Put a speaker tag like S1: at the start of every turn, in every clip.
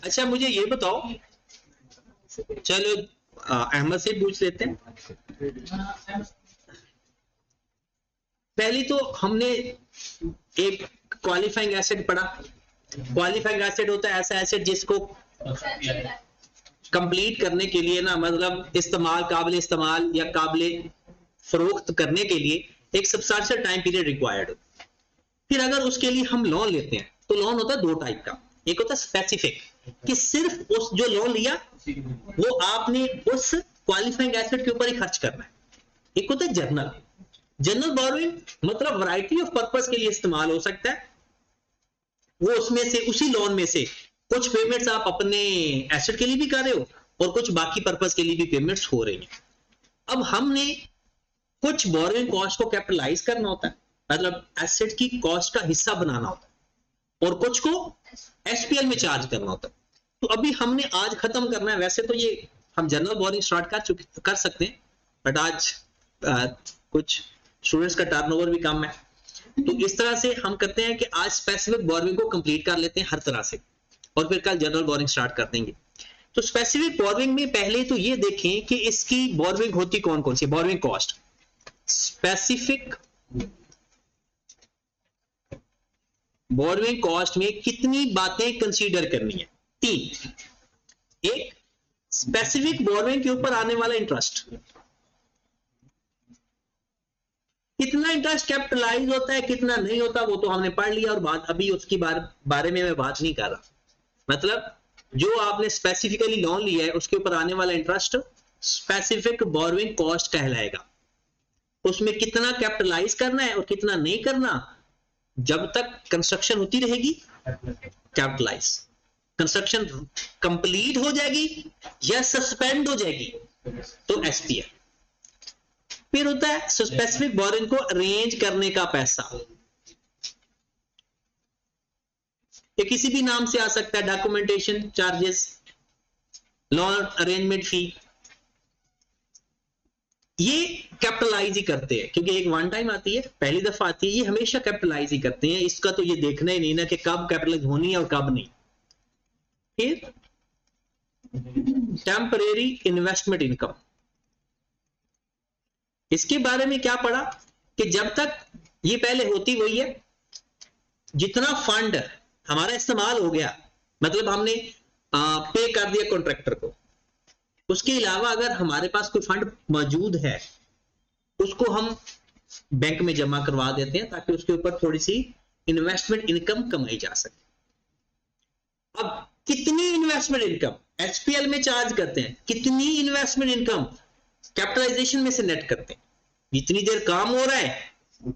S1: अच्छा मुझे ये बताओ, चलो अहमद से पूछ लेते हैं। पहली तो हमने एक क्वालिफाइंग एसेट पढ़ा। क्वालिफाइंग एसेट होता है ऐसा एसेट जिसको कंप्लीट करने के लिए ना, मतलब काबिल इस्तेमाल या काबिल फरोख्त करने के लिए एक सब्सटेंशियल टाइम पीरियड रिक्वायर्ड। फिर अगर उसके लिए हम लोन लेते हैं तो लोन होता है दो टाइप का। एक होता है स्पेसिफिक, कि सिर्फ उस जो लोन लिया वो आपने उस क्वालिफाइंग एसेट के ऊपर ही खर्च करना है। एक होता है जर्नल। जनरल बोरोइंग मतलब वैरायटी ऑफ पर्पस के लिए इस्तेमाल हो सकता है। वो उसमें से, उसी लोन में से कुछ पेमेंट्स आप अपने एसेट के लिए भी कर रहे हो और कुछ बाकी पर्पस के लिए भी पेमेंट्स हो रही हैं। अब हमने कुछ बोरोइंग कॉस्ट को कैपिटलाइज करना होता है, मतलब एसेट की कॉस्ट का हिस्सा बनाना होता है, और कुछ को एसपीएल में चार्ज करना होता है। तो अभी हमने आज खत्म करना है। वैसे तो ये हम जनरल बोरोइंग स्टार्ट कर सकते हैं, बट आज कुछ स्टूडेंट्स का टर्नओवर भी कम है, तो इस तरह से हम करते हैं कि आज स्पेसिफिक बोरोइंग को कंप्लीट कर लेते हैं हर तरह से, और फिर कल जनरल बोरोइंग स्टार्ट कर देंगे। तो स्पेसिफिक बोरोइंग में पहले तो ये देखें कि इसकी बोरोइंग होती कौन कौन सी। Borrowing cost, specific borrowing cost में कितनी बातें कंसीडर करनी है? तीन। एक, स्पेसिफिक बोरोइंग के ऊपर आने वाला इंटरेस्ट, कितना इंटरेस्ट कैपिटलाइज होता है कितना नहीं होता वो तो हमने पढ़ लिया, और बात अभी उसकी बारे में मैं बात नहीं कर रहा। मतलब जो आपने स्पेसिफिकली लोन लिया है उसके ऊपर आने वाला इंटरेस्ट स्पेसिफिक बोरोइंग कॉस्ट कहलाएगा। उसमें कितना कैपिटलाइज करना है और कितना नहीं करना, जब तक कंस्ट्रक्शन होती रहेगी कैपिटलाइज, कंस्ट्रक्शन कंप्लीट हो जाएगी या सस्पेंड हो जाएगी तो एसपीएल। फिर होता है स्पेसिफिक बोरोइंग को अरेंज करने का पैसा, ये किसी भी नाम से आ सकता है, डॉक्यूमेंटेशन चार्जेस, लोन अरेंजमेंट फी, ये कैपिटलाइज ही करते हैं क्योंकि एक वन टाइम आती है, पहली दफा आती है, ये हमेशा कैपिटलाइज ही करते हैं। इसका तो ये देखना ही नहीं ना कि कब कैपिटलाइज होनी है और कब नहीं। फिर टेम्परेरी इन्वेस्टमेंट इनकम, इसके बारे में क्या पढ़ा कि जब तक ये पहले होती वही है, जितना फंड हमारा इस्तेमाल हो गया, मतलब हमने पे कर दिया कॉन्ट्रैक्टर को, उसके अलावा अगर हमारे पास कोई फंड मौजूद है उसको हम बैंक में जमा करवा देते हैं ताकि उसके ऊपर थोड़ी सी इन्वेस्टमेंट इनकम कमाई जा सके। अब कितनी इन्वेस्टमेंट इनकम एचपीएल में चार्ज करते हैं, कितनी इन्वेस्टमेंट इनकम कैपिटलाइजेशन में से नेट करते हैं। जितनी देर काम हो रहा है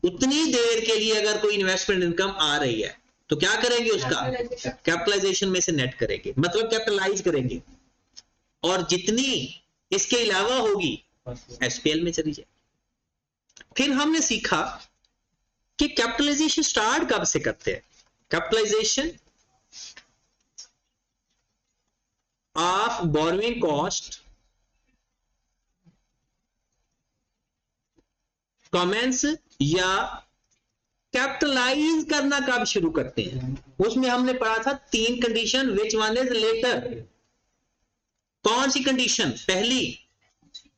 S1: उतनी देर के लिए अगर कोई इन्वेस्टमेंट इनकम आ रही है तो क्या करेंगे, उसका कैपिटलाइजेशन में से नेट करेंगे, मतलब कैपिटलाइज करेंगे, और जितनी इसके अलावा होगी एसपीएल में चली जाए। फिर हमने सीखा कि कैपिटलाइजेशन स्टार्ट कब से करते हैं। Capitalisation of borrowing cost commence या कैपिटलाइज करना कब शुरू करते हैं, उसमें हमने पढ़ा था तीन condition, which one is later. कौन सी कंडीशन? पहली,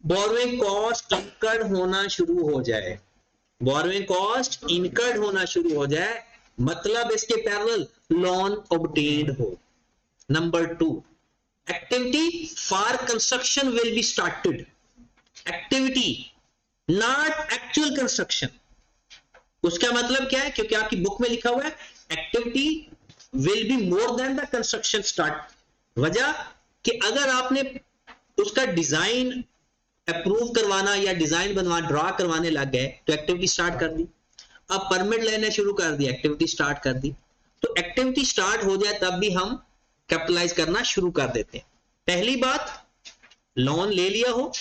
S1: बोरोइंग कॉस्ट इनकर्ड होना शुरू हो जाए, बोरोइंग कॉस्ट इनकर्ड होना शुरू हो जाए, मतलब इसके पैरेलल लोन ऑब्टेन्ड हो। Number two, activity for construction will be started, activity not actual construction. उसका मतलब क्या है, क्योंकि आपकी बुक में लिखा हुआ है activity will be more than the construction start. वजह कि अगर आपने उसका डिजाइन अप्रूव करवाना या डिजाइन बनवाना ड्रा करवाने लग गए तो एक्टिविटी स्टार्ट कर दी। अब परमिट लेना शुरू कर दिया, एक्टिविटी स्टार्ट कर दी। तो एक्टिविटी स्टार्ट हो जाए तब भी हम कैपिटलाइज करना शुरू कर देते हैं। पहली बात, लोन ले लिया हो।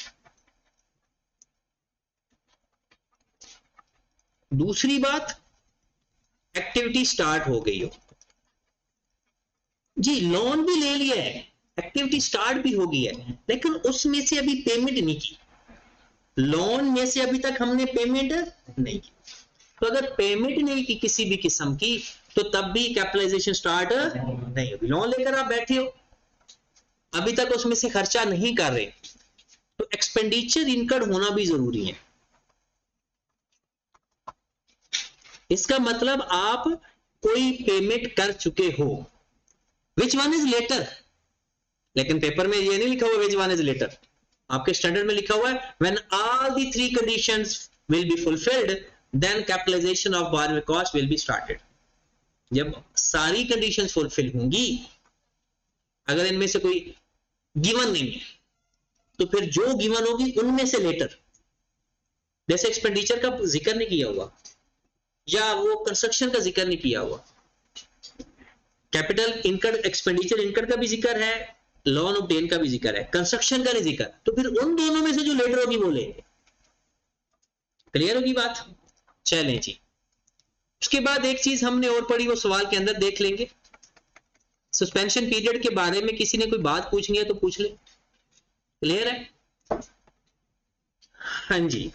S1: दूसरी बात, एक्टिविटी स्टार्ट हो गई हो। जी, लोन भी ले लिया है, एक्टिविटी स्टार्ट भी हो गई है, लेकिन उसमें से अभी पेमेंट नहीं की, लोन में से अभी तक हमने पेमेंट नहीं की। तो अगर पेमेंट नहीं की किसी भी किस्म की तो तब भी कैपिटलाइजेशन स्टार्ट नहीं होगी। लोन लेकर आप बैठे हो, अभी तक उसमें से खर्चा नहीं कर रहे, तो एक्सपेंडिचर इनकर्ड होना भी जरूरी है। इसका मतलब आप कोई पेमेंट कर चुके हो, विच वन इज लेटर, लेकिन पेपर में ये नहीं लिखा हुआ विच वन इज लेटर, आपके स्टैंडर्ड में लिखा हुआ है when all the three conditions will be fulfilled then capitalisation of borrowing cost will be started. जब सारी कंडीशंस फुलफिल होंगी, अगर इनमें से कोई गिवन नहीं है तो फिर जो गिवन होगी उनमें से लेटर, जैसे एक्सपेंडिचर का जिक्र नहीं किया हुआ या वो कंस्ट्रक्शन का जिक्र नहीं किया हुआ, कैपिटल इनकर्ड एक्सपेंडिचर इनकर्ड का भी जिक्र है, लोन ऑब्टेन का भी जिक्र है, कंस्ट्रक्शन का नहीं जिक्र, तो फिर उन दोनों में से जो लेटर होगी वो लेंगे। क्लियर होगी बात? चलें जी, उसके बाद एक चीज हमने और पढ़ी, वो सवाल के अंदर देख लेंगे। सस्पेंशन पीरियड के बारे में किसी ने कोई बात पूछनी है तो पूछ ले। क्लियर है? हाँ जी,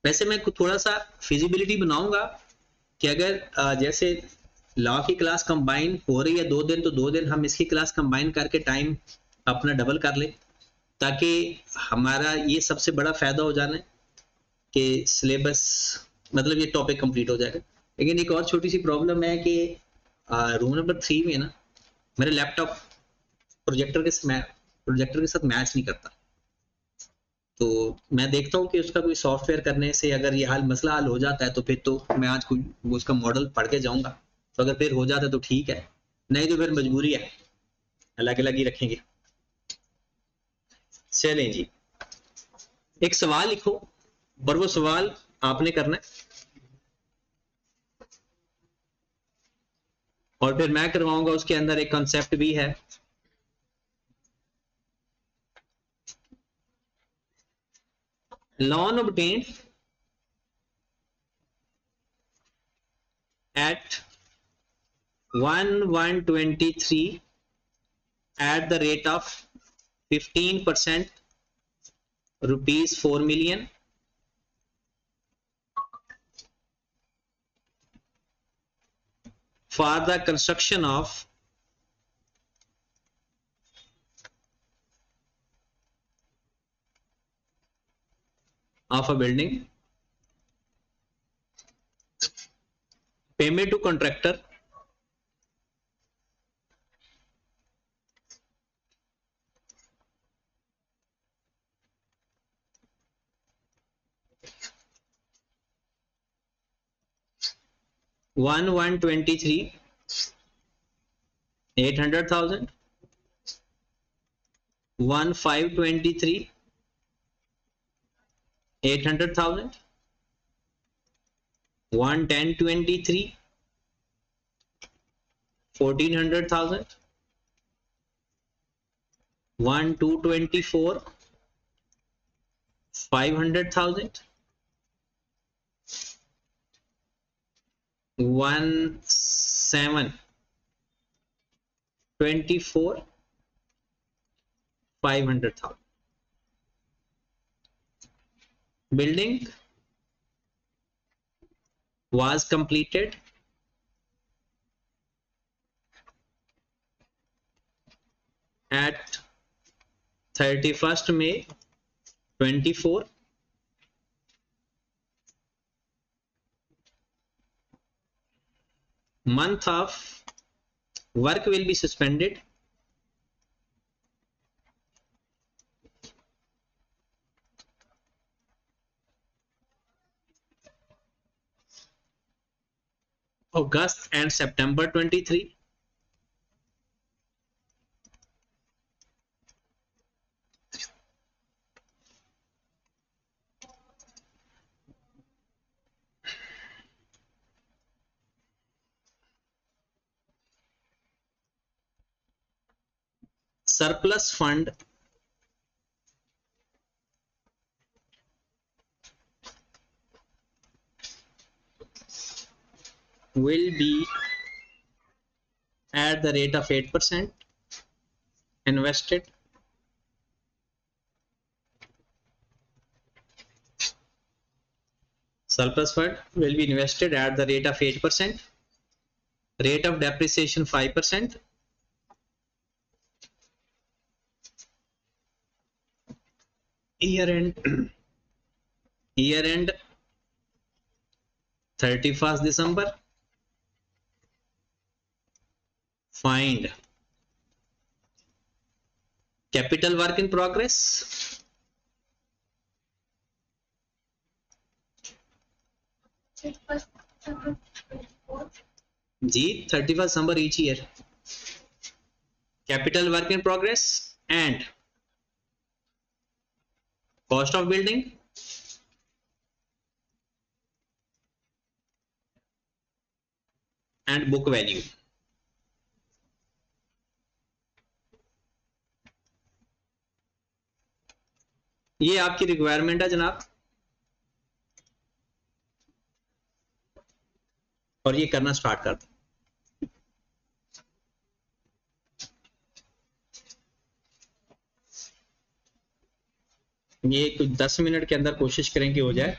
S1: वैसे मैं थोड़ा सा फिजिबिलिटी बनाऊंगा कि अगर जैसे लॉ की क्लास कंबाइन हो रही है 2 दिन, तो 2 दिन हम इसकी क्लास कंबाइन करके टाइम अपना डबल कर ले, ताकि हमारा ये सबसे बड़ा फायदा हो जाना है कि सिलेबस मतलब ये टॉपिक कंप्लीट हो जाएगा। लेकिन एक और छोटी सी प्रॉब्लम है कि रूम नंबर 3 में ना मेरे लैपटॉप प्रोजेक्टर के साथ मैच नहीं करता, तो मैं देखता हूँ कि उसका कोई सॉफ्टवेयर करने से अगर ये मसला हल हो जाता है तो फिर तो मैं आज कोई उसका मॉडल पढ़ के जाऊंगा, तो अगर फिर हो जाता है तो ठीक है, नहीं तो फिर मजबूरी है, अलग अलग ही रखेंगे। चलें जी, एक सवाल लिखो और वो सवाल आपने करना है और फिर मैं करवाऊंगा। उसके अंदर एक कॉन्सेप्ट भी है, loan obtained at 1/1/23 at the rate of 15%, rupees 4 million, for the construction of a building. Payment to contractor one 1/1/23 800,000, 1/5/23 800,000, 1/10/23 1,400,000, 1/2/24 500,000, 1/7/24 500,000. Building was completed at 31st May 24. Month of work will be suspended August and September 23. Surplus fund will be at the rate of 8% invested surplus fund will be invested at the rate of 8%, rate of depreciation 5%, year end year end 31st December. Find capital work in progress. G 31st December each year. Capital work in progress and cost of building and book value. ये आपकी requirement है जनाब, और ये करना start कर दो। ये कुछ 10 मिनट के अंदर कोशिश करें कि हो जाए।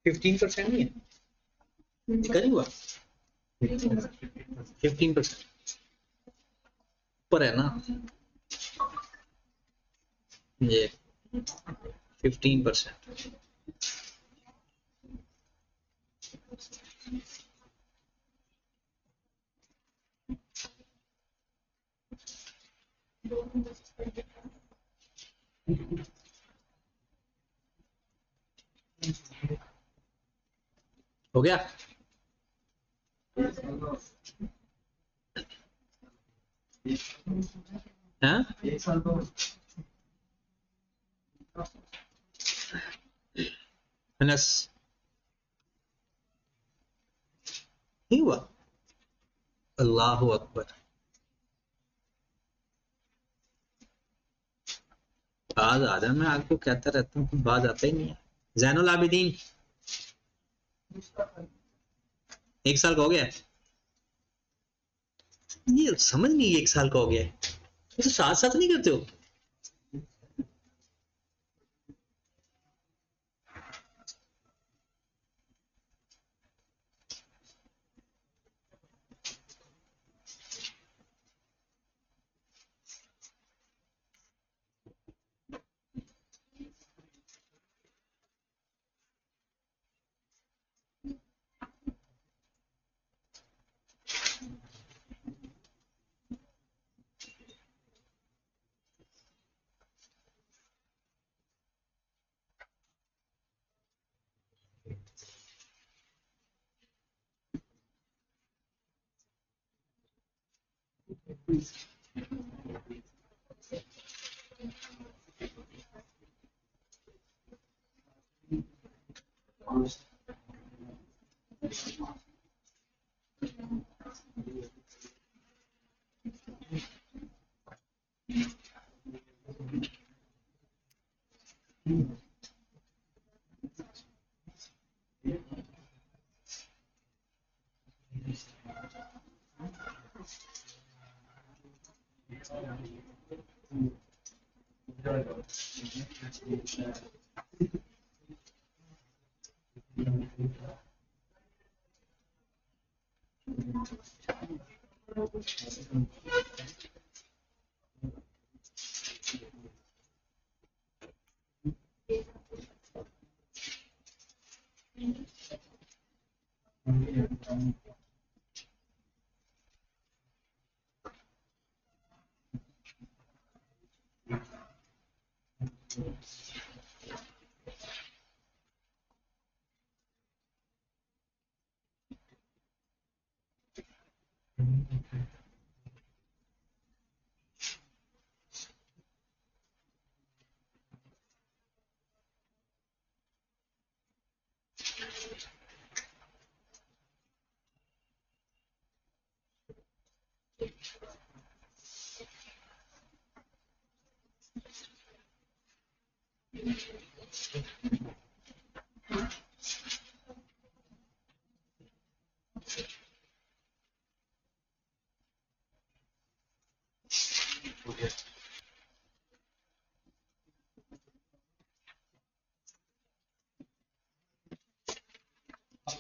S1: 15% नहीं है, कर हुआ 15% ऊपर है ना ये 15%। हो गया? हाँ अनस नहीं हुआ? अल्लाह अकबर। बाज आ जाए, मैं आपको कहता रहता हूँ, बाज आता ही नहीं है। जैनुल आबिदीन 1 साल का हो गया? ये समझ नहीं 1 साल का हो गया, ये तो साथ साथ नहीं करते हो।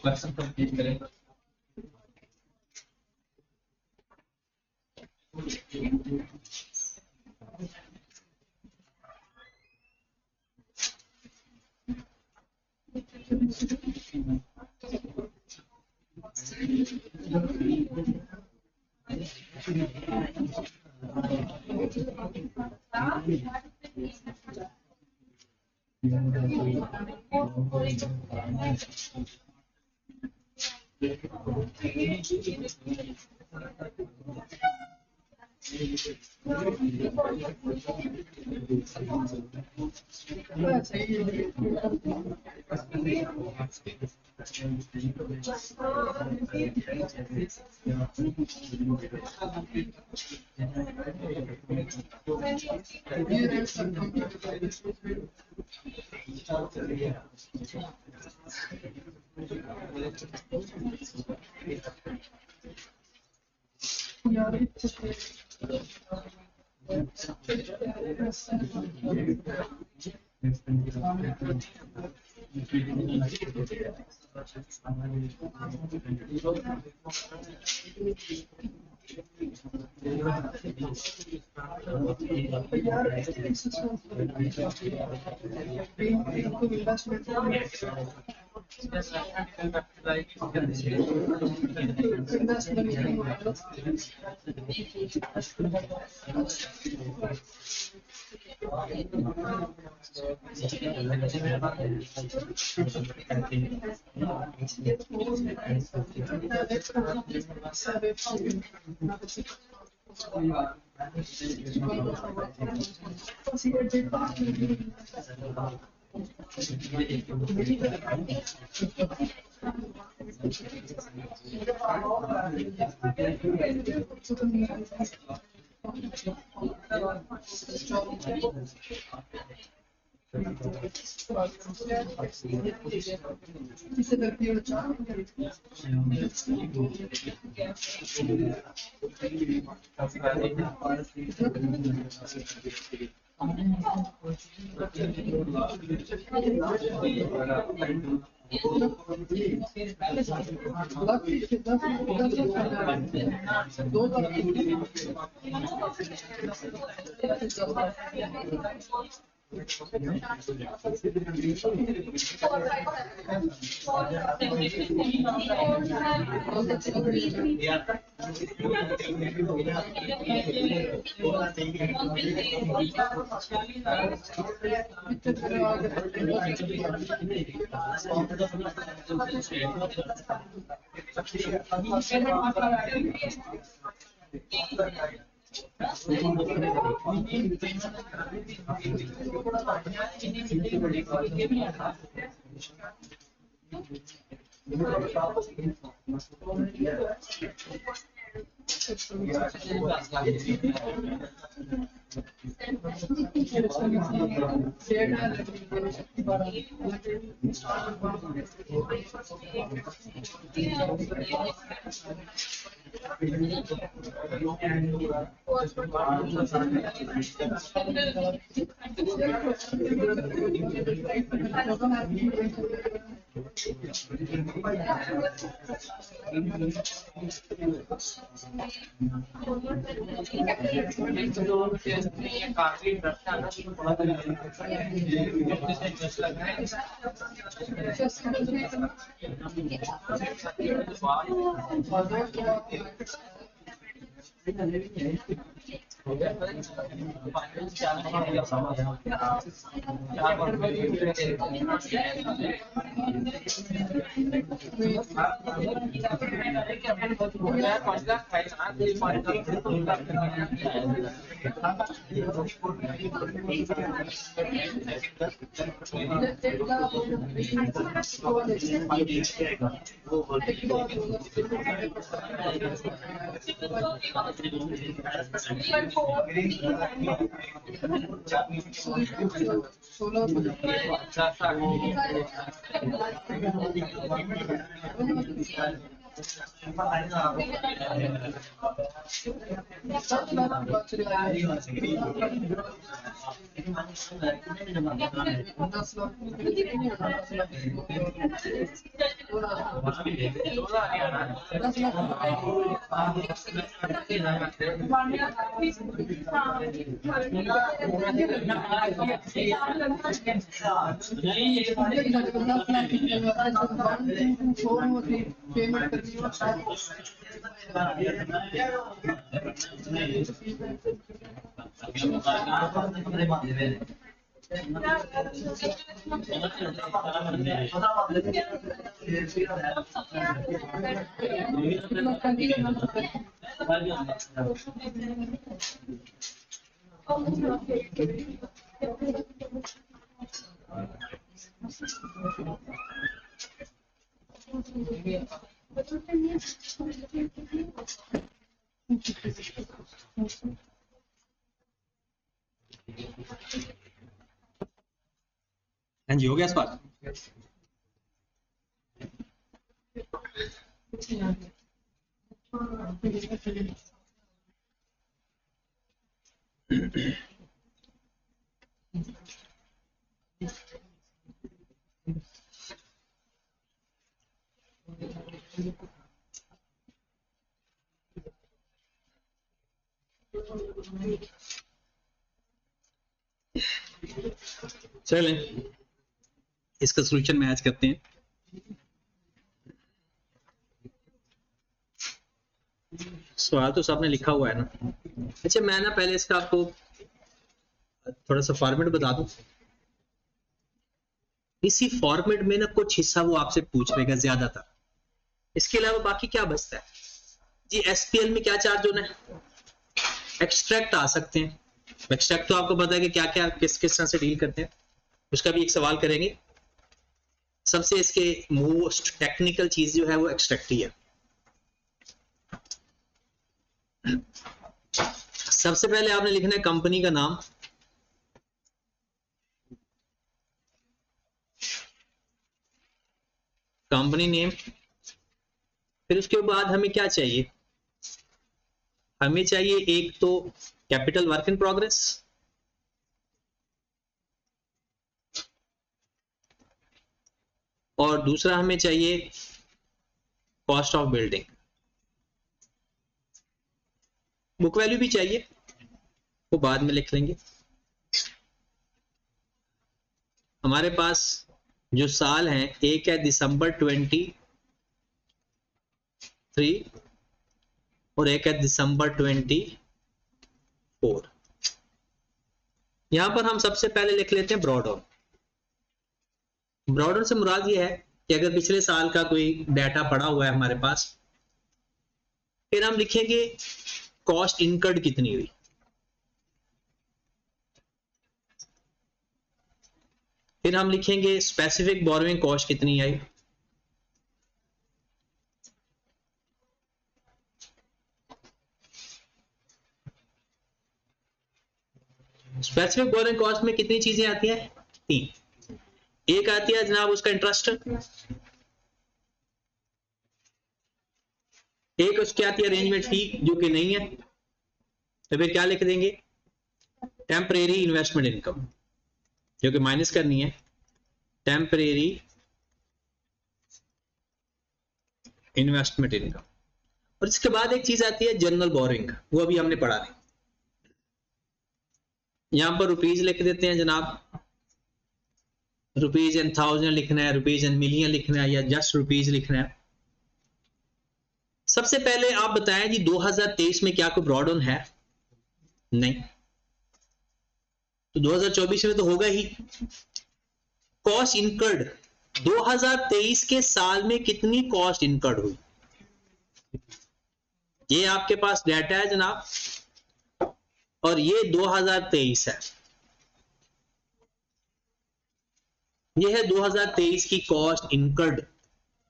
S2: क्वेश्चन कंप्लीट करें।
S1: हाँ जी, हो गया सवाल? चलें इसका सोल्यूशन मैच करते हैं। सवाल तो सबने लिखा हुआ है ना। अच्छा, मैं ना पहले इसका आपको थोड़ा सा फॉर्मेट बता दूं। इसी फॉर्मेट में ना कुछ हिस्सा वो आपसे पूछ लेगा ज्यादातर, इसके अलावा बाकी क्या बचता है जी? एसपीएल में क्या चार्ज होना है? एक्सट्रैक्ट आ सकते हैं। एक्सट्रैक्ट तो आपको पता है कि क्या क्या किस किस तरह से डील करते हैं, उसका भी एक सवाल करेंगे। सबसे इसके मोस्ट टेक्निकल चीज जो है वो एक्सट्रैक्ट ही है। सबसे पहले आपने लिखना है कंपनी का नाम, कंपनी नेम। फिर उसके बाद हमें क्या चाहिए? हमें चाहिए एक तो कैपिटल वर्क इन प्रोग्रेस, और दूसरा हमें चाहिए cost of building. Book value भी चाहिए, वो बाद में लिख लेंगे। हमारे पास जो साल हैं, एक है दिसंबर 23 और एक है दिसंबर 24। यहां पर हम सबसे पहले लिख लेते हैं ब्रॉड ऑन। ब्रॉड ऑन से मुराद ये है कि अगर पिछले साल का कोई डाटा पड़ा हुआ है हमारे पास, फिर हम लिखेंगे कॉस्ट इनकर्ड कितनी हुई। फिर हम लिखेंगे स्पेसिफिक बोरोइंग कॉस्ट कितनी आई। स्पेसिफिक बोरोइंग कॉस्ट में कितनी चीजें आती हैं, 3। एक आती है जनाब उसका इंटरेस्ट, एक उसकी आती है अरेंजमेंट फी जो कि नहीं है, तो फिर क्या लिख देंगे, टेम्परेरी इन्वेस्टमेंट इनकम जो कि माइनस करनी है, टेम्परेरी इन्वेस्टमेंट इनकम। और इसके बाद एक चीज आती है जनरल बोरिंग, वो अभी हमने पढ़ा नहीं। यहां पर रुपीज लिख देते हैं जनाब, रुपीज इन 1000 लिखना है, रुपीज इन मिलियन लिखना है, या जस्ट रुपीज लिखना है। सबसे पहले आप बताएं जी 2023 में क्या कोई ब्रॉड ऑन है, नहीं, तो 2024 में तो होगा ही। कॉस्ट इनकर्ड 2023 के साल में कितनी कॉस्ट इनकर्ड हुई, ये आपके पास डाटा है जनाब, और ये 2023 है, ये है 2023 की कॉस्ट इनकर्ड।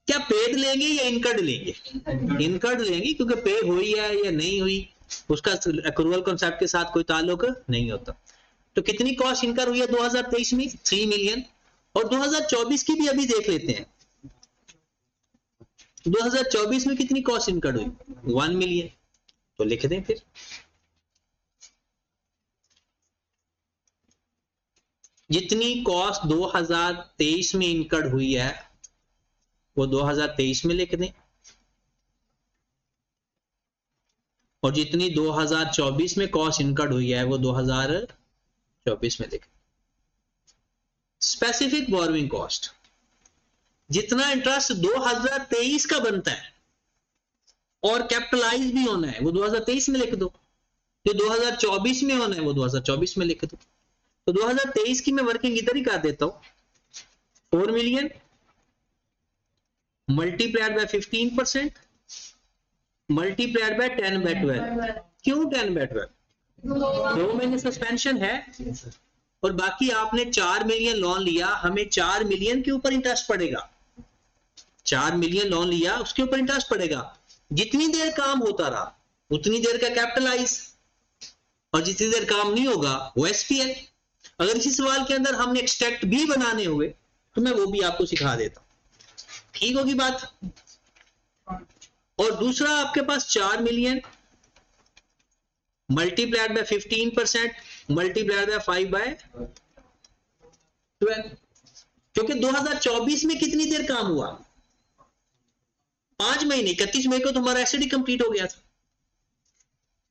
S1: क्या पेड लेंगे या इनकर्ड लेंगे, इनकर्ड लेंगे, क्योंकि पे हुई है या नहीं हुई उसका एक्रूअल कॉन्सेप्ट के साथ कोई ताल्लुक नहीं होता। तो कितनी कॉस्ट इनकर हुई है 2023 में, 3 मिलियन। और 2024 की भी अभी देख लेते हैं, 2024 में कितनी कॉस्ट इनकर्ड हुई, 1 मिलियन। तो लिख दें फिर, जितनी कॉस्ट 2023 में इनकर्ड हुई है वो 2023 में लिख दें, और जितनी 2024 में कॉस्ट इनकर्ड हुई है वो 2024 में लिख। स्पेसिफिक बोरोइंग कॉस्ट, जितना इंटरेस्ट 2023 का बनता है और कैपिटलाइज भी होना है वो 2023 में लिख दो, जो 2024 में होना है वो 2024 में लिख दो। तो 2023 की मैं वर्किंग इधर ही कर देता हूं, 4 million multiplied by 15% multiplied by 10/12। क्यों 10/12, 2 महीने सस्पेंशन है, और बाकी आपने 4 मिलियन लोन लिया, हमें 4 मिलियन के ऊपर इंटरेस्ट पड़ेगा, 4 मिलियन लोन लिया उसके ऊपर इंटरेस्ट पड़ेगा। जितनी देर काम होता रहा उतनी देर का कैपिटलाइज, और जितनी देर काम नहीं होगा वो एसपीएल। अगर इसी सवाल के अंदर हमने एक्सट्रैक्ट भी बनाने हुए तो मैं वो भी आपको सिखा देता हूं, ठीक होगी बात। और दूसरा आपके पास 4 million multiplied by 15% multiplied by 5/12, क्योंकि 2024 में कितनी देर काम हुआ, 5 महीने। 31 मई को तो हमारा एसेट ही कंप्लीट हो गया था,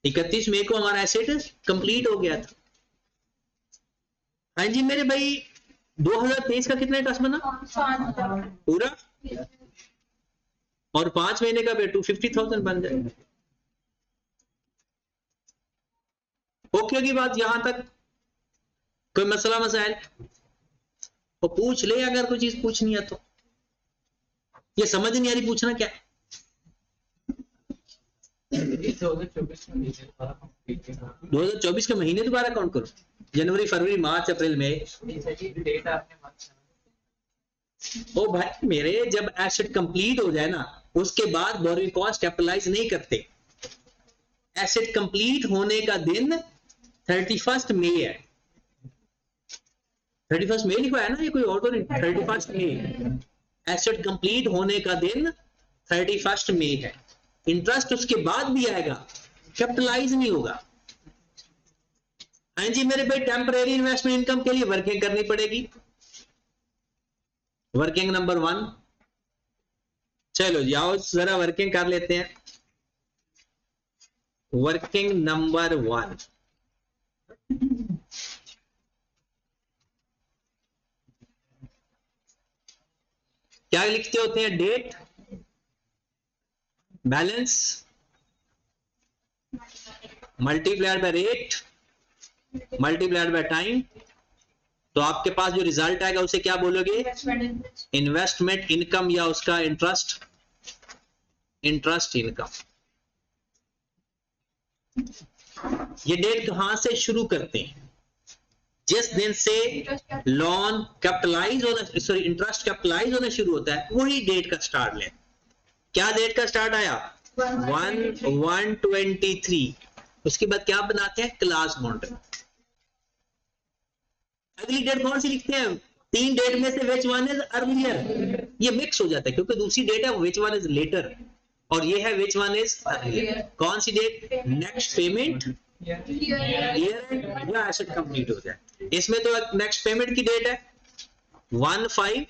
S1: 31 मई को हमारा एसेट कंप्लीट हो गया था। हाँ जी मेरे भाई, 2023 का कितना इंटरेस्ट बना पूरा, और 5 महीने का 250,000 बन जाएगा। ओके की बात यहां तक, कोई मसला मसाइल वो पूछ ले, अगर कोई चीज पूछनी है तो। ये समझ नहीं आ रही पूछना क्या है। 2024 के महीने दोबारा काउंट करो, जनवरी फरवरी मार्च अप्रैल मई। ओ भाई मेरे, जब एसेट कंप्लीट हो जाए ना उसके बाद बोरोइंग कॉस्ट कैपिटलाइज नहीं करते। एसेट कंप्लीट होने का दिन 31 मई है, 31 मई लिखा है ना, ये कोई और तो नहीं, 31 मई एसेट कंप्लीट होने का दिन 31 मई है। इंटरेस्ट उसके बाद भी आएगा, कैपिटलाइज नहीं होगा। हाँ जी मेरे भाई, टेम्परेरी इन्वेस्टमेंट इनकम के लिए वर्किंग करनी पड़ेगी, वर्किंग नंबर 1। चलो जी आओ जरा वर्किंग कर लेते हैं। वर्किंग नंबर 1, क्या लिखते होते हैं, debt, balance multiplied by rate multiplied by time. तो आपके पास जो रिजल्ट आएगा उसे क्या बोलोगे, इन्वेस्टमेंट इनकम, या उसका इंटरेस्ट इनकम। ये डेट कहां से शुरू करते हैं? जिस दिन से लोन कैपिटलाइज होना, सॉरी इंटरेस्ट कैपिटलाइज होना शुरू होता है, वही डेट का स्टार्ट लें। क्या डेट का स्टार्ट आया? 1/1/23। उसके बाद क्या बनाते हैं? Class boundary. अगली डेट कौन सी लिखते हैं? 3 डेट में से विच वन इज अर्लियर। ये मिक्स हो जाता है क्योंकि दूसरी डेट है विच वन इज लेटर और ये है विच वन इज अर्लियर। कौन सी डेट? नेक्स्ट पेमेंट ईयर या एसेट कंप्लीट हो जाए। इसमें तो नेक्स्ट पेमेंट की डेट है 1/5।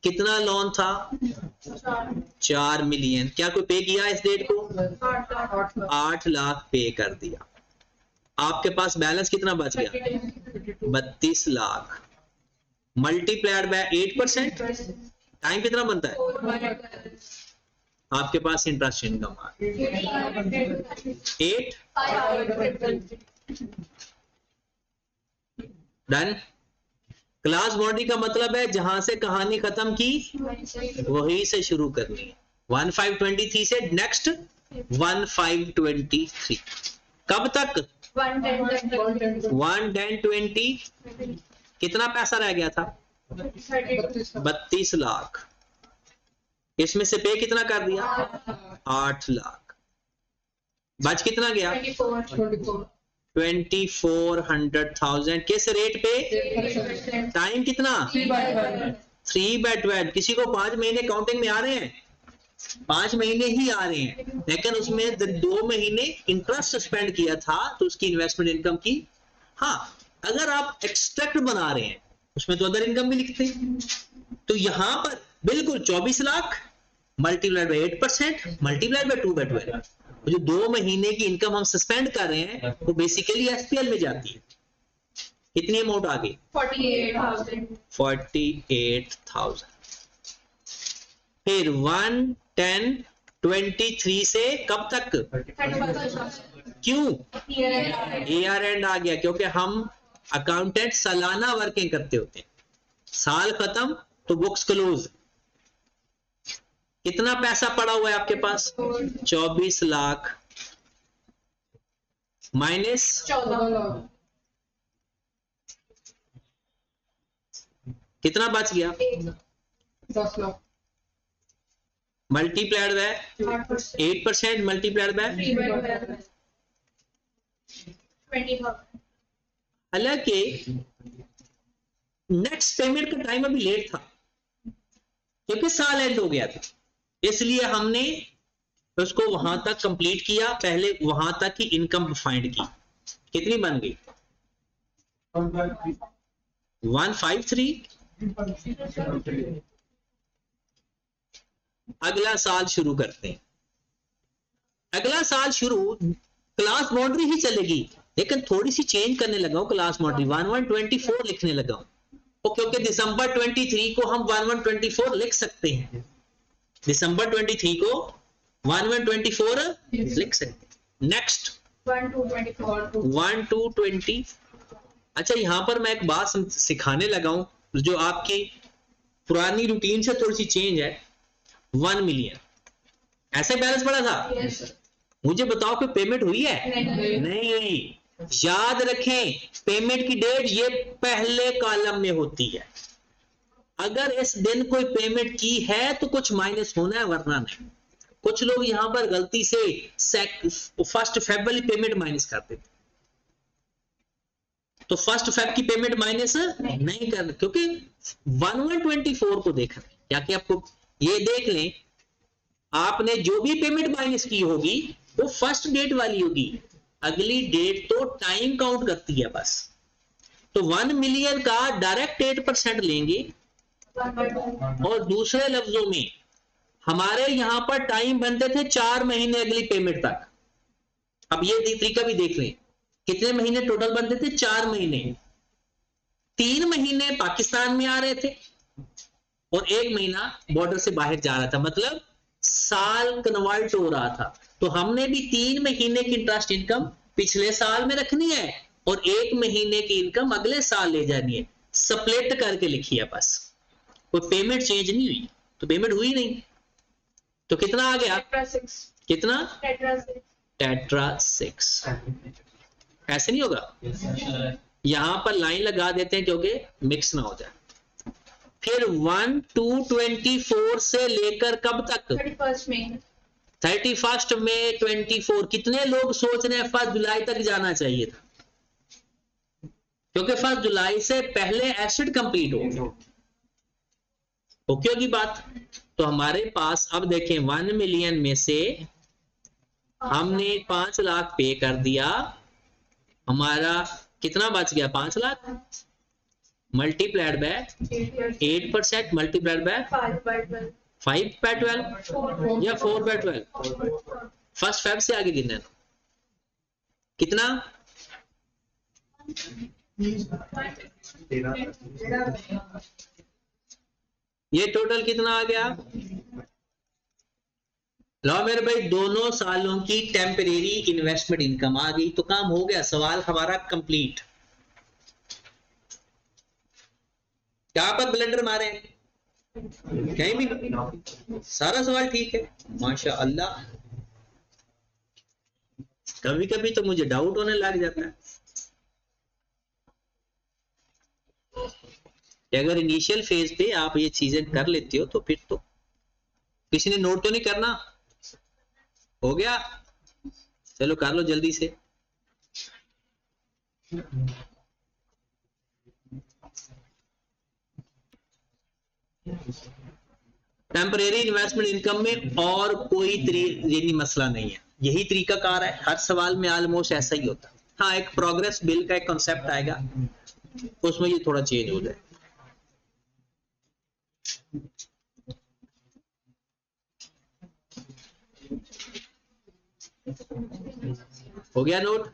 S1: कितना लोन था? 4 मिलियन। क्या कोई पे किया इस डेट को? 8 लाख पे कर दिया। आपके पास बैलेंस कितना बच गया? 32 लाख मल्टीप्लाइड बाय 8%। टाइम कितना बनता है? आपके पास इंटरेस्ट इनकम आ 8 डन। क्लास बाउंड्री का मतलब है जहां से कहानी खत्म की वही से शुरू करनी है। 1/5/23 से नेक्स्ट 1/5/23। कब तक? 1/10/20। कितना पैसा रह गया था? 32 लाख। इसमें से पे कितना कर दिया? 8 लाख। बच कितना गया? 2400,000। किस रेट पे? टाइम कितना? 3/12। किसी को 5 महीने काउंटिंग में आ रहे हैं? 5 महीने ही आ रहे हैं, लेकिन उसमें 2 महीने इंटरेस्ट स्पेंड किया था तो उसकी इन्वेस्टमेंट इनकम की। हाँ, अगर आप एक्सट्रैक्ट बना रहे हैं उसमें तो अदर इनकम भी लिखते हैं। तो यहां पर बिल्कुल 24 lakh multiplied by 8% multiplied bye 2/12। जो 2 महीने की इनकम हम सस्पेंड कर रहे हैं वो बेसिकली एसपीएल में जाती है। कितनी अमाउंट आ गई? 48,000। फिर 1/10/23 से कब तक? क्यों? ईयर एंड आ गया क्योंकि हम अकाउंटेंट सालाना वर्किंग करते होते हैं। साल खत्म तो बुक्स क्लोज। कितना पैसा पड़ा हुआ है आपके पास? 24 लाख माइनस
S2: 14 लाख।
S1: कितना बच गया?
S2: 10 lakh.
S1: Multiplied by 8% multiplied bye. हालांकि नेक्स्ट पेमेंट का टाइम अभी लेट था क्योंकि साल एंड हो गया था, इसलिए हमने उसको वहां तक कंप्लीट किया। पहले वहां तक की इनकम फाइंड की। कितनी बन गई? 153। अगला साल शुरू करते हैं। अगला साल शुरू क्लास बाउंड्री ही चलेगी, लेकिन थोड़ी सी चेंज करने लगा हूं। क्लास बाउंड्री 1/1/24 लिखने लगा हूं क्योंकि दिसंबर 23 को हम 1/1/24 लिख सकते हैं। दिसंबर 23 को 1/1/24 लिख सकते हैं। नेक्स्ट 1/2/20। अच्छा, यहां पर मैं एक बात सिखाने लगा हूं जो आपकी पुरानी रूटीन से थोड़ी सी चेंज है। 1 मिलियन ऐसे बैलेंस पड़ा था। मुझे बताओ कि पेमेंट हुई है? नहीं। याद रखें, पेमेंट की डेट ये पहले कॉलम में होती है। अगर इस दिन कोई पेमेंट की है तो कुछ माइनस होना है, वरना नहीं। कुछ लोग यहां पर गलती से 1 फरवरी पेमेंट माइनस कर देते, तो 1 फरवरी की पेमेंट माइनस नहीं करना, क्योंकि 1/1/24 को देख रहे हैं। क्या कि आपको ये देख लें, आपने जो भी पेमेंट माइनस की होगी वो फर्स्ट डेट वाली होगी, अगली डेट तो टाइम काउंट करती है बस। तो 1 मिलियन का डायरेक्ट 8% लेंगे, और दूसरे लफ्जों में हमारे यहां पर टाइम बनते थे 4 महीने अगली पेमेंट तक। अब ये तरीका भी देख लें, कितने महीने टोटल बनते थे? 4 महीने। 3 महीने पाकिस्तान में आ रहे थे और 1 महीना बॉर्डर से बाहर जा रहा था, मतलब साल कन्वर्ट हो रहा था। तो हमने भी 3 महीने की इंटरेस्ट इनकम पिछले साल में रखनी है और 1 महीने की इनकम अगले साल ले जानी है। स्प्लिट करके लिखी है बस, कोई पेमेंट चेंज नहीं हुई। तो पेमेंट हुई नहीं तो कितना आ गया? कितना? टेट्रा 6। ऐसे नहीं होगा, यहां पर लाइन लगा देते हैं क्योंकि मिक्स ना हो जाए। फिर 1 to 24 से लेकर कब तक?
S2: 31 मई।
S1: 31 मई 24। कितने लोग सोच रहे हैं 1 जुलाई तक जाना चाहिए था? क्योंकि 1 जुलाई से पहले एसिड कंप्लीट हो। ओके होगी बात। तो हमारे पास अब देखें 1 मिलियन में से हमने 5 लाख पे कर दिया, हमारा कितना बच गया? 5 lakh multiplied by 8% multiplied by 5 by 12 या 4 बाय 12। फर्स्ट फेब से आगे गिनना कितना? ये टोटल कितना आ गया? लो मेरे भाई, दोनों सालों की टेम्परेरी इन्वेस्टमेंट इनकम आ गई, तो काम हो गया, सवाल हमारा कंप्लीट। कहां पर ब्लेंडर मारे? कहीं भी सारा सवाल ठीक है, माशाअल्लाह। कभी कभी तो मुझे डाउट होने लग जाता है कि अगर इनिशियल फेज पे आप ये चीजें कर लेते हो तो फिर तो किसी ने नोट तो नहीं करना। हो गया, चलो कर लो जल्दी से। टेम्परेरी इन्वेस्टमेंट इनकम में और कोई यानी मसला नहीं है, यही तरीका कार है, हर सवाल में ऑलमोस्ट ऐसा ही होता है। हाँ, एक प्रोग्रेस बिल का एक कॉन्सेप्ट आएगा, उसमें ये थोड़ा चेंज हो जाए। हो गया नोट?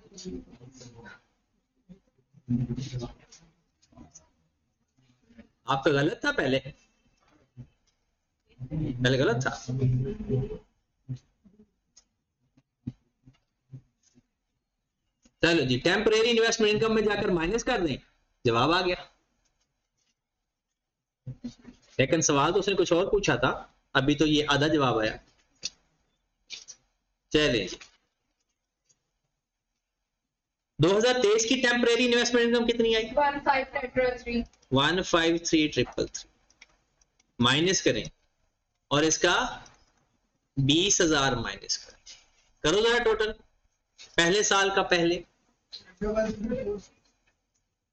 S1: आप तो गलत था, पहले गलत था। चलो जी, टेम्परेरी इन्वेस्टमेंट इनकम में जाकर माइनस कर दें, जवाब आ गया। लेकिन सवाल तो उसने कुछ और पूछा था, अभी तो ये आधा जवाब आया। चलिए, 2023 की टेम्परेरी इन्वेस्टमेंट इनकम कितनी आई? 153,333 माइनस करें और इसका 20,000 माइनस करें, करो जरा टोटल पहले साल का। पहले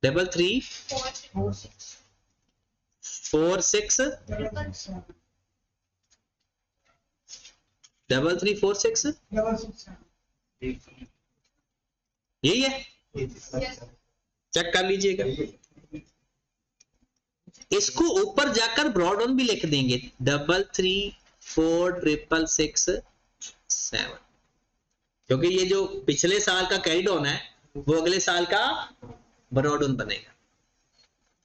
S1: 3346 3346 यही है, चेक कर लीजिएगा। इसको ऊपर जाकर ब्रॉड ऑन भी लिख देंगे, 334667, क्योंकि ये जो पिछले साल का कैरी डाउन है वो अगले साल का ब्रॉड ऑन बनेगा।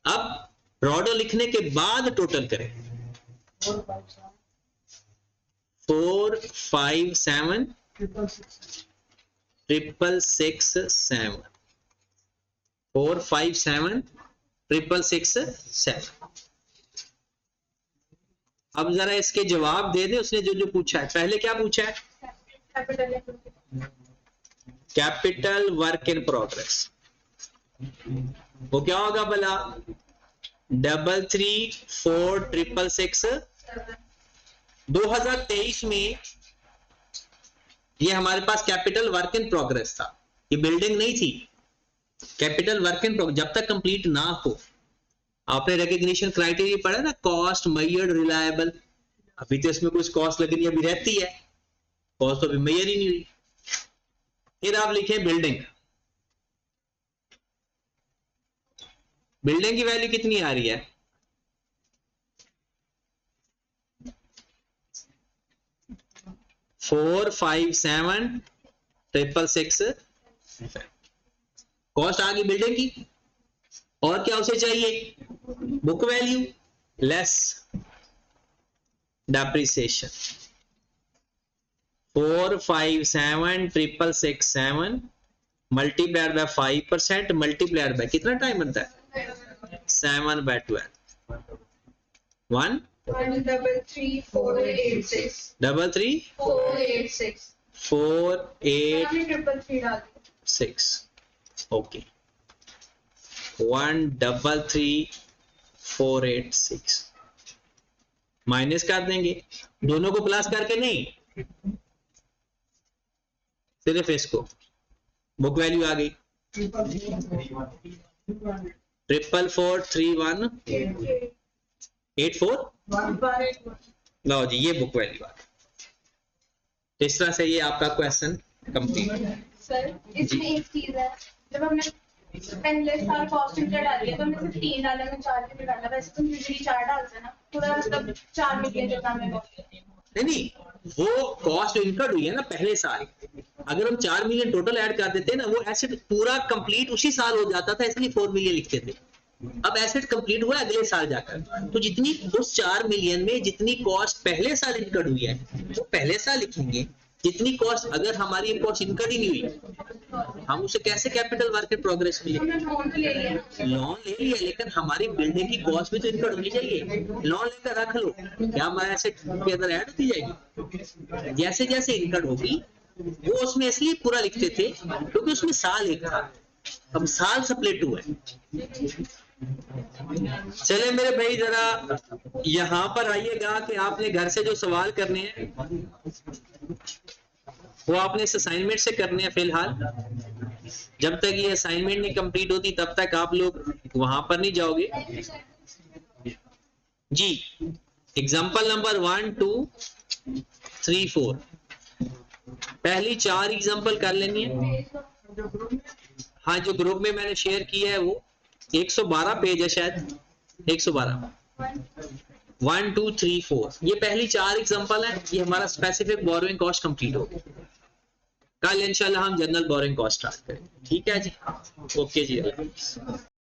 S1: अब ब्रॉड ऑन लिखने के बाद टोटल करें, 457 667 457 667। अब जरा इसके जवाब दे दे, उसने जो जो पूछा है। पहले क्या पूछा है? Capital work in progress. वो क्या होगा भला? 334666। 2023 में ये हमारे पास कैपिटल वर्क इन प्रोग्रेस था, ये बिल्डिंग नहीं थी। कैपिटल वर्क इन प्रोग्रेस जब तक कंप्लीट ना हो, आपने रिकग्निशन क्राइटेरिया पढ़ा ना, कॉस्ट मेजर्ड रिलायबल। अभी तो इसमें कुछ कॉस्ट लगनी अभी रहती है, कॉस्ट तो अभी मेजर ही नहीं हुई। फिर आप लिखें बिल्डिंग, बिल्डिंग की वैल्यू कितनी आ रही है? 457,666। कॉस्ट आ गई बिल्डिंग की, और क्या उसे चाहिए? Book value less depreciation. 457,667 multiplied by 5% multiplied by कितना टाइम बनता है? 7/12 1
S2: 133,486
S1: 33,486 4 8
S2: हमने 333 डाल दिया
S1: 6 ओके 1 3 3 4 8 6 माइनस कर देंगे, दोनों को प्लस करके नहीं, सिर्फ इसको। बुक वैल्यू आ गई 44431 84। लो जी, ये बुक वैल्यू आ गई। इस तरह से ये आपका क्वेश्चन कंप्लीट है।
S2: सर इसमें एक चीज है, जब हमने पहले साल कॉस्ट इंटर डाली है तो हमने सिर्फ 3 डाला, मैं 4 क्यों डाला? वैसे तो यूजुअली 4 डालते हैं ना, पूरा मतलब 4 मिलियन जितना में
S1: नहीं, वो कॉस्ट इनकर्ड हुई है ना पहले साल। अगर हम 4 मिलियन टोटल ऐड कर देते ना, वो एसेट पूरा कंप्लीट उसी साल हो जाता था, इसलिए 4 मिलियन लिखते थे। अब एसेट कंप्लीट हुआ अगले साल जाकर, तो जितनी उस 4 मिलियन में जितनी कॉस्ट पहले साल इनकर्ड हुई है वो पहले साल लिखेंगे। जितनी कॉस्ट, अगर हमारी कॉस्ट इनकर्ड ही नहीं हुई, हम उसे कैसे कैपिटल वर्क इन प्रोग्रेस में लिखेंगे?
S2: लोन ले लिया
S1: लोन ले लिया, लेकिन हमारी बिल्डिंग की कॉस्ट भी तो इनकर्ड होनी चाहिए। लोन लेकर रख लो, क्या हमारा एसेट के अंदर ऐड होती जाएगी? जैसे जैसे इनकर्ड होगी, वो उसमें इसलिए पूरा लिखते थे क्योंकि उसमें साल एक था, अब साल सप्लेट हुआ है। चले मेरे भाई, जरा यहाँ पर आइएगा कि आपने घर से जो सवाल करने हैं वो आपने इस असाइनमेंट से करने हैं। फिलहाल जब तक ये असाइनमेंट नहीं कंप्लीट होती तब तक आप लोग वहां पर नहीं जाओगे जी। एग्जांपल नंबर 1 2 3 4, पहली 4 एग्जांपल कर लेनी है। हाँ, जो ग्रुप में मैंने शेयर किया है वो 112 पेज है शायद, 112। 1 2 3 4, ये पहली 4 एग्जांपल है। ये हमारा स्पेसिफिक बोरोइंग कॉस्ट कंप्लीट हो गया। कल इंशाल्लाह हम जनरल बोरोइंग कॉस्ट स्टार्ट करेंगे। ठीक है जी, ओके जी।